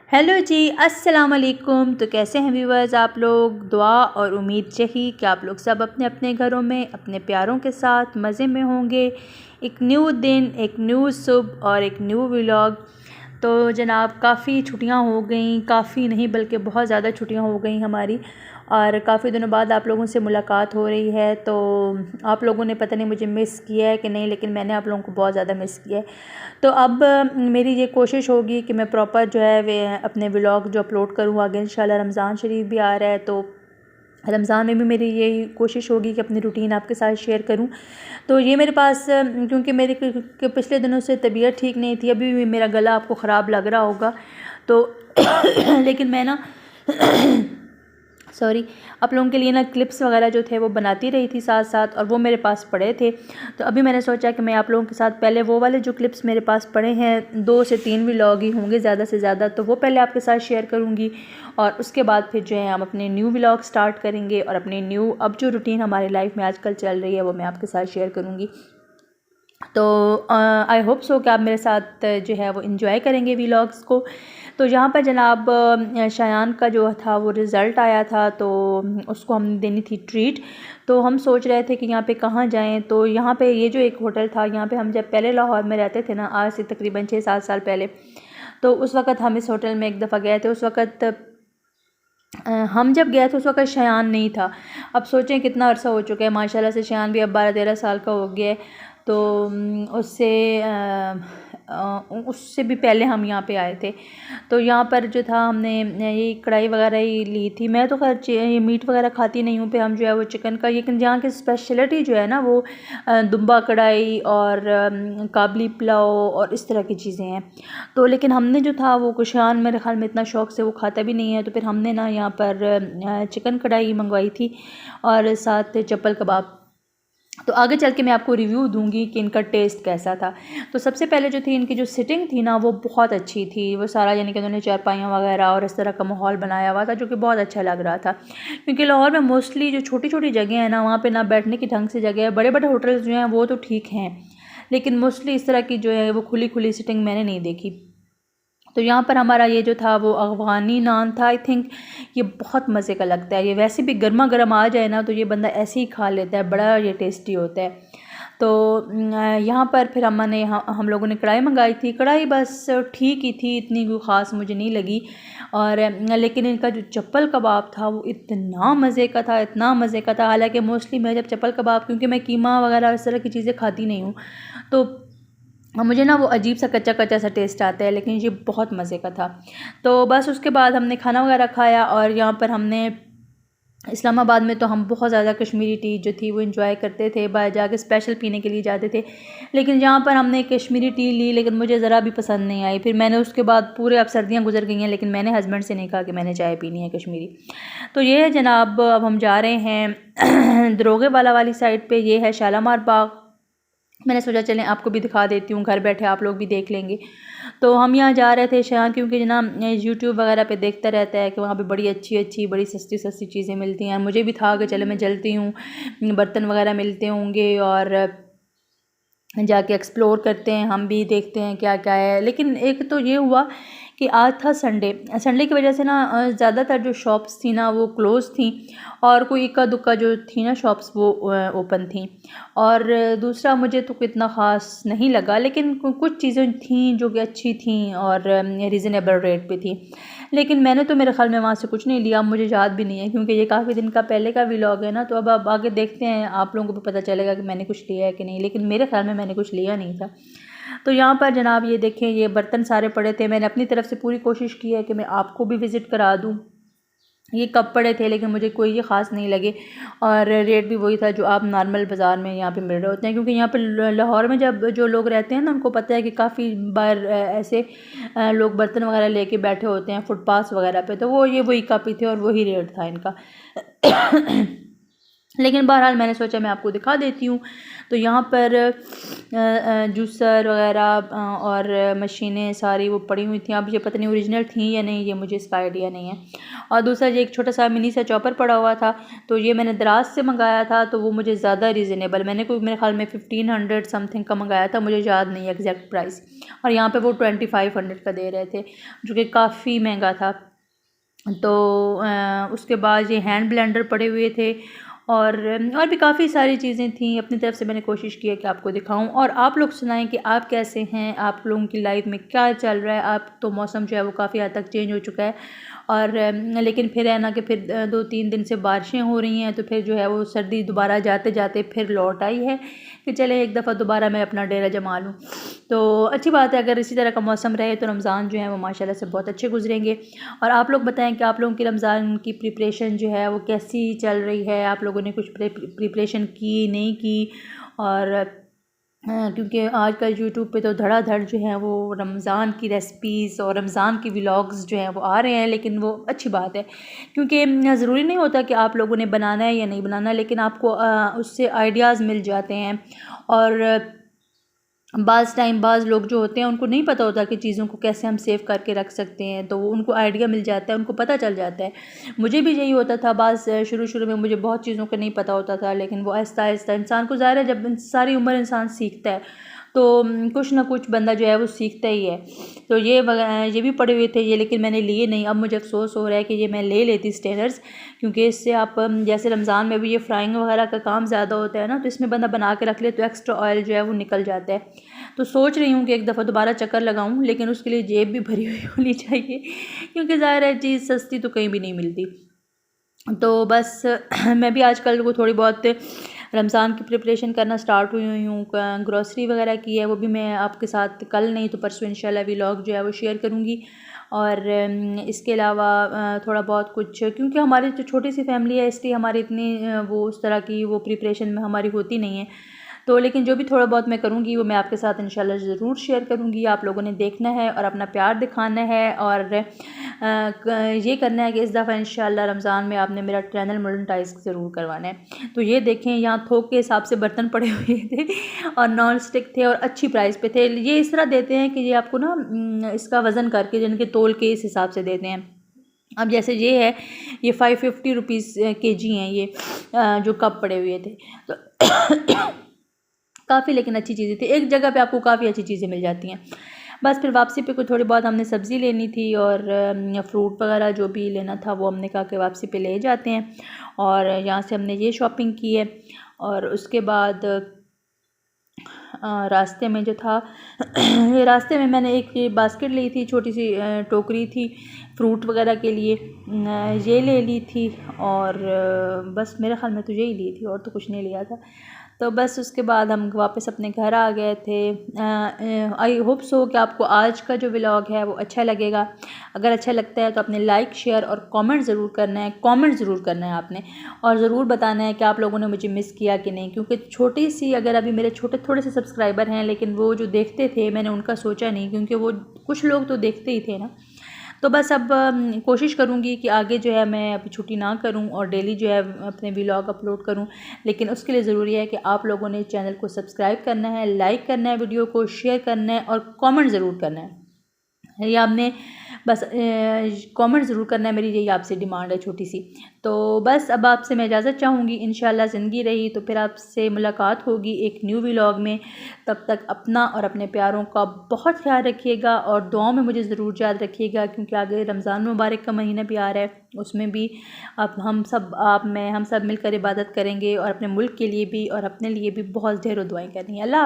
Hello जी, अस्सलाम वालेकुम। तो कैसे हैं व्यूवर्स आप लोग। दुआ और उम्मीद यही कि आप लोग सब अपने अपने घरों में अपने प्यारों के साथ मज़े में होंगे। एक न्यू दिन, एक न्यू सुबह और एक न्यू व्लॉग। तो जनाब काफ़ी छुट्टियां हो गई, काफ़ी नहीं बल्कि बहुत ज़्यादा छुट्टियां हो गई हमारी, और काफ़ी दिनों बाद आप लोगों से मुलाकात हो रही है। तो आप लोगों ने पता नहीं मुझे मिस किया है कि नहीं, लेकिन मैंने आप लोगों को बहुत ज़्यादा मिस किया है। तो अब मेरी ये कोशिश होगी कि मैं प्रॉपर जो है वे अपने व्लॉग जो अपलोड करूँ आगे। इंशाल्लाह रमज़ान शरीफ भी आ रहा है, तो रमज़ान में भी मेरी यही कोशिश होगी कि अपनी रूटीन आपके साथ शेयर करूं। तो ये मेरे पास क्योंकि मेरे पिछले दिनों से तबीयत ठीक नहीं थी, अभी भी मेरा गला आपको ख़राब लग रहा होगा तो लेकिन मैं ना सॉरी, आप लोगों के लिए ना क्लिप्स वगैरह जो थे वो बनाती रही थी साथ साथ, और वो मेरे पास पड़े थे। तो अभी मैंने सोचा कि मैं आप लोगों के साथ पहले वो वाले जो क्लिप्स मेरे पास पड़े हैं, 2 से 3 व्लॉग ही होंगे ज़्यादा से ज़्यादा, तो वो पहले आपके साथ शेयर करूँगी। और उसके बाद फिर जो है हम अपने न्यू व्लॉग स्टार्ट करेंगे, और अपने न्यू अब जो रूटीन हमारी लाइफ में आजकल चल रही है वो मैं आपके साथ शेयर करूँगी। तो आई होप सो कि आप मेरे साथ जो है वो इन्जॉय करेंगे व्लॉग्स को। तो यहाँ पर जनाब शायान का जो था वो रिज़ल्ट आया था, तो उसको हमने देनी थी ट्रीट। तो हम सोच रहे थे कि यहाँ पे कहाँ जाएं। तो यहाँ पे ये जो एक होटल था, यहाँ पे हम जब पहले लाहौर में रहते थे ना, आज से तकरीबन 6-7 साल पहले, तो उस वक़्त हम इस होटल में एक दफ़ा गए थे। उस वक़्त हम जब गए थे उस वक़्त शयान नहीं था। अब सोचें कितना अरसा हो चुका है, माशाल्लाह से शयान भी अब 12-13 साल का हो गया है। तो उससे भी पहले हम यहाँ पे आए थे। तो यहाँ पर जो था हमने ये कढ़ाई वगैरह ही ली थी। मैं तो खैर ये मीट वगैरह खाती नहीं हूँ, पे हम जो है वो चिकन का, लेकिन यहाँ की स्पेशलिटी जो है ना वो दुम्बा कढ़ाई और काबली पुलाव और इस तरह की चीज़ें हैं। तो लेकिन हमने जो था वो कुशान मेरे ख्याल में इतना शौक़ से वो खाता भी नहीं है, तो फिर हमने ना यहाँ पर चिकन कढ़ाई मंगवाई थी और साथ चप्पल कबाब। तो आगे चल के मैं आपको रिव्यू दूंगी कि इनका टेस्ट कैसा था। तो सबसे पहले जो थी इनकी जो सिटिंग थी ना वो बहुत अच्छी थी। वो सारा यानी कि उन्होंने चारपाइयाँ वगैरह और इस तरह का माहौल बनाया हुआ था जो कि बहुत अच्छा लग रहा था। क्योंकि लाहौर में मोस्टली जो छोटी छोटी जगह है ना, वहाँ पे ना बैठने की ढंग से जगह है। बड़े बड़े होटल्स जो हैं वो तो ठीक हैं, लेकिन मोस्टली इस तरह की जो है वो खुली खुली सिटिंग मैंने नहीं देखी। तो यहाँ पर हमारा ये जो था वो अफ़गानी नान था। आई थिंक ये बहुत मज़े का लगता है। ये वैसे भी गर्मा गर्म आ जाए ना तो ये बंदा ऐसे ही खा लेता है, बड़ा ये टेस्टी होता है। तो यहाँ पर फिर हम लोगों ने कढ़ाई मंगाई थी। कढ़ाई बस ठीक ही थी, इतनी कोई ख़ास मुझे नहीं लगी। और लेकिन इनका जो चप्पल कबाब था वो इतना मज़े का था, इतना मज़े का था। हालांकि मोस्टली मैं जब चप्पल कबाब, क्योंकि मैं कीमा वगैरह इस तरह की चीज़ें खाती नहीं हूँ, तो मुझे ना वो अजीब सा कच्चा कच्चा सा टेस्ट आता है, लेकिन ये बहुत मज़े का था। तो बस उसके बाद हमने खाना वगैरह खाया, और यहाँ पर हमने इस्लामाबाद में तो हम बहुत ज़्यादा कश्मीरी टी जो थी वो इंजॉय करते थे, बाहर जाके स्पेशल पीने के लिए जाते थे। लेकिन यहाँ पर हमने कश्मीरी टी ली, लेकिन मुझे ज़रा भी पसंद नहीं आई। फिर मैंने उसके बाद पूरे, अब सर्दियाँ गुजर गई हैं, लेकिन मैंने हस्बैंड से नहीं कहा कि मैंने चाय पीनी है कश्मीरी। तो ये है जनाब, अब हम जा रहे हैं दरोगे वाला वाली साइड पर। ये है शालामार बाग। मैंने सोचा चलें आपको भी दिखा देती हूँ, घर बैठे आप लोग भी देख लेंगे। तो हम यहाँ जा रहे थे शायद, क्योंकि जनाब यूट्यूब वगैरह पे देखता रहता है कि वहाँ पे बड़ी अच्छी अच्छी बड़ी सस्ती सस्ती चीज़ें मिलती हैं। मुझे भी था कि चलो मैं चलती हूँ, बर्तन वगैरह मिलते होंगे और जाके एक्सप्लोर करते हैं, हम भी देखते हैं क्या क्या है। लेकिन एक तो ये हुआ कि आज था संडे। संडे की वजह से ना ज़्यादातर जो शॉप्स थी ना वो क्लोज़ थी, और कोई इक्का दुक्का जो थी ना शॉप्स वो ओपन थी। और दूसरा मुझे तो इतना ख़ास नहीं लगा, लेकिन कुछ चीज़ें थी जो कि अच्छी थी और रीज़नेबल रेट पे थी। लेकिन मैंने तो मेरे ख़्याल में वहाँ से कुछ नहीं लिया, मुझे याद भी नहीं है, क्योंकि ये काफ़ी दिन का पहले का व्लॉग है ना। तो अब आगे देखते हैं, आप लोगों को भी पता चलेगा कि मैंने कुछ लिया है कि नहीं, लेकिन मेरे ख़्याल में मैंने कुछ लिया नहीं था। तो यहाँ पर जनाब ये देखें, ये बर्तन सारे पड़े थे। मैंने अपनी तरफ से पूरी कोशिश की है कि मैं आपको भी विज़िट करा दूँ। ये कब पड़े थे, लेकिन मुझे कोई ये ख़ास नहीं लगे, और रेट भी वही था जो आप नॉर्मल बाज़ार में यहाँ पे मिल रहे होते हैं। क्योंकि यहाँ पे लाहौर में जब जो लोग रहते हैं ना, उनको पता है कि काफ़ी बार ऐसे लोग बर्तन वगैरह लेके बैठे होते हैं फुटपाथ वगैरह पे, तो वो ये वही काफ़ी थे और वही रेट था इनका। लेकिन बहरहाल मैंने सोचा मैं आपको दिखा देती हूँ। तो यहाँ पर जूसर वगैरह और मशीनें सारी वो पड़ी हुई थी। अब ये पता नहीं ओरिजिनल थी या नहीं, ये मुझे इसका आइडिया नहीं है। और दूसरा ये एक छोटा सा मिनी सा चॉपर पड़ा हुआ था, तो ये मैंने दराज से मंगाया था, तो वो मुझे ज़्यादा रीज़नेबल, मैंने कोई मेरे ख्याल में 1500 समथिंग का मंगाया था, मुझे याद नहीं है एग्जैक्ट प्राइस। और यहाँ पर वो 2500 का दे रहे थे, जो कि काफ़ी महंगा था। तो उसके बाद ये हैंड ब्लेंडर पड़े हुए थे और भी काफ़ी सारी चीज़ें थी। अपनी तरफ से मैंने कोशिश की है कि आपको दिखाऊं। और आप लोग सुनाएं कि आप कैसे हैं, आप लोगों की लाइफ में क्या चल रहा है। आप तो मौसम जो है वो काफ़ी हद तक चेंज हो चुका है, और लेकिन फिर है ना कि फिर 2-3 दिन से बारिशें हो रही हैं, तो फिर जो है वो सर्दी दोबारा जाते जाते फिर लौट आई है कि चले एक दफ़ा दोबारा मैं अपना डेरा जमा लूँ। तो अच्छी बात है, अगर इसी तरह का मौसम रहे तो रमज़ान जो है वो माशाल्लाह से बहुत अच्छे गुजरेंगे। और आप लोग बताएं कि आप लोगों की रमज़ान की प्रिपरेशन जो है वो कैसी चल रही है, आप लोगों ने कुछ प्रिपरेशन की नहीं की। और क्योंकि आजकल यूट्यूब पे तो धड़ाधड़ जो है वो रमज़ान की रेसिपीज़ और रमज़ान की व्लॉग्स जो हैं वो आ रहे हैं, लेकिन वो अच्छी बात है, क्योंकि ज़रूरी नहीं होता कि आप लोगों ने बनाना है या नहीं बनाना, लेकिन आपको उससे आइडियाज़ मिल जाते हैं। और बाज़ टाइम बाज़ लोग जो होते हैं उनको नहीं पता होता कि चीज़ों को कैसे हम सेव करके रख सकते हैं, तो उनको आइडिया मिल जाता है, उनको पता चल जाता है। मुझे भी यही होता था, शुरू में मुझे बहुत चीज़ों का नहीं पता होता था, लेकिन वो आहिस्ता आहिस्ता इंसान को, ज़ाहिर है जब सारी उम्र इंसान सीखता है तो कुछ ना कुछ बंदा जो है वो सीखता ही है। तो ये भी पड़े हुए थे ये, लेकिन मैंने लिए नहीं। अब मुझे अफसोस हो रहा है कि ये मैं ले लेती स्टेनर्स, क्योंकि इससे आप जैसे रमज़ान में भी ये फ्राइंग वगैरह का काम ज़्यादा होता है ना, तो इसमें बंदा बना के रख ले तो एक्स्ट्रा ऑयल जो है वो निकल जाता है। तो सोच रही हूँ कि एक दफ़ा दोबारा चक्कर लगाऊँ, लेकिन उसके लिए जेब भी भरी हुई होनी चाहिए, क्योंकि ज़ाहिर है चीज़ सस्ती तो कहीं भी नहीं मिलती। तो बस मैं भी आजकल वो थोड़ी बहुत रमज़ान की प्रिपरेशन करना स्टार्ट हुई हूँ। ग्रॉसरी वगैरह की है, वो भी मैं आपके साथ कल नहीं तो परसों इंशाल्लाह व्लॉग जो है वो शेयर करूँगी। और इसके अलावा थोड़ा बहुत कुछ, क्योंकि हमारी जो छोटी सी फैमिली है इसलिए हमारी इतनी वो उस तरह की वो प्रिपरेशन में हमारी होती नहीं है। तो लेकिन जो भी थोड़ा बहुत मैं करूँगी वो मैं आपके साथ इंशाल्लाह ज़रूर शेयर करूँगी। आप लोगों ने देखना है और अपना प्यार दिखाना है, और ये करना है कि इस दफ़ा इंशाल्लाह रमज़ान में आपने मेरा चैनल मोनेटाइज ज़रूर करवाना है। तो ये देखें, यहाँ थोक के हिसाब से बर्तन पड़े हुए थे और नॉन स्टिक थे और अच्छी प्राइस पे थे। ये इस तरह देते हैं कि ये आपको ना इसका वज़न करके जिनके तोल के इस हिसाब से देते हैं। अब जैसे ये है, ये 550 रुपीज़ kg हैं ये जो कप पड़े हुए थे। तो काफ़ी लेकिन अच्छी चीज़ें थी, एक जगह पे आपको काफ़ी अच्छी चीज़ें मिल जाती हैं। बस फिर वापसी पे कोई थोड़ी बहुत हमने सब्ज़ी लेनी थी और फ्रूट वगैरह जो भी लेना था वो हमने कहा कि वापसी पे ले जाते हैं, और यहाँ से हमने ये शॉपिंग की है। और उसके बाद रास्ते में जो था ये रास्ते में मैंने एक बास्केट ली थी, छोटी सी टोकरी थी फ्रूट वगैरह के लिए, ये ले ली थी। और बस मेरे ख्याल में तो यही ली थी और तो कुछ नहीं लिया था। तो बस उसके बाद हम वापस अपने घर आ गए थे। आई होप सो कि आपको आज का जो व्लॉग है वो अच्छा लगेगा। अगर अच्छा लगता है तो आपने लाइक शेयर और कमेंट ज़रूर करना है, आपने, और ज़रूर बताना है कि आप लोगों ने मुझे मिस किया कि नहीं, क्योंकि छोटी सी, अगर अभी मेरे थोड़े से सब्सक्राइबर हैं, लेकिन वो जो देखते थे मैंने उनका सोचा नहीं, क्योंकि वो कुछ लोग तो देखते ही थे ना। तो बस अब कोशिश करूँगी कि आगे जो है मैं अभी छुट्टी ना करूँ और डेली जो है अपने व्लॉग अपलोड करूँ, लेकिन उसके लिए ज़रूरी है कि आप लोगों ने चैनल को सब्सक्राइब करना है, लाइक करना है, वीडियो को शेयर करना है और कमेंट ज़रूर करना है। ये आपने बस कमेंट ज़रूर करना है, मेरी यही आपसे डिमांड है छोटी सी। तो बस अब आपसे मैं इजाज़त चाहूँगी, इंशाल्लाह ज़िंदगी रही तो फिर आपसे मुलाकात होगी एक न्यू व्लॉग में। तब तक अपना और अपने प्यारों का बहुत ख्याल रखिएगा और दुआओं में मुझे ज़रूर याद रखिएगा, क्योंकि आगे रमज़ान मुबारक का महीना भी आ रहा है, उसमें भी अब हम सब मिलकर इबादत करेंगे और अपने मुल्क के लिए भी और अपने लिए भी बहुत ढेरों दुआएं करनी है। अल्लाह।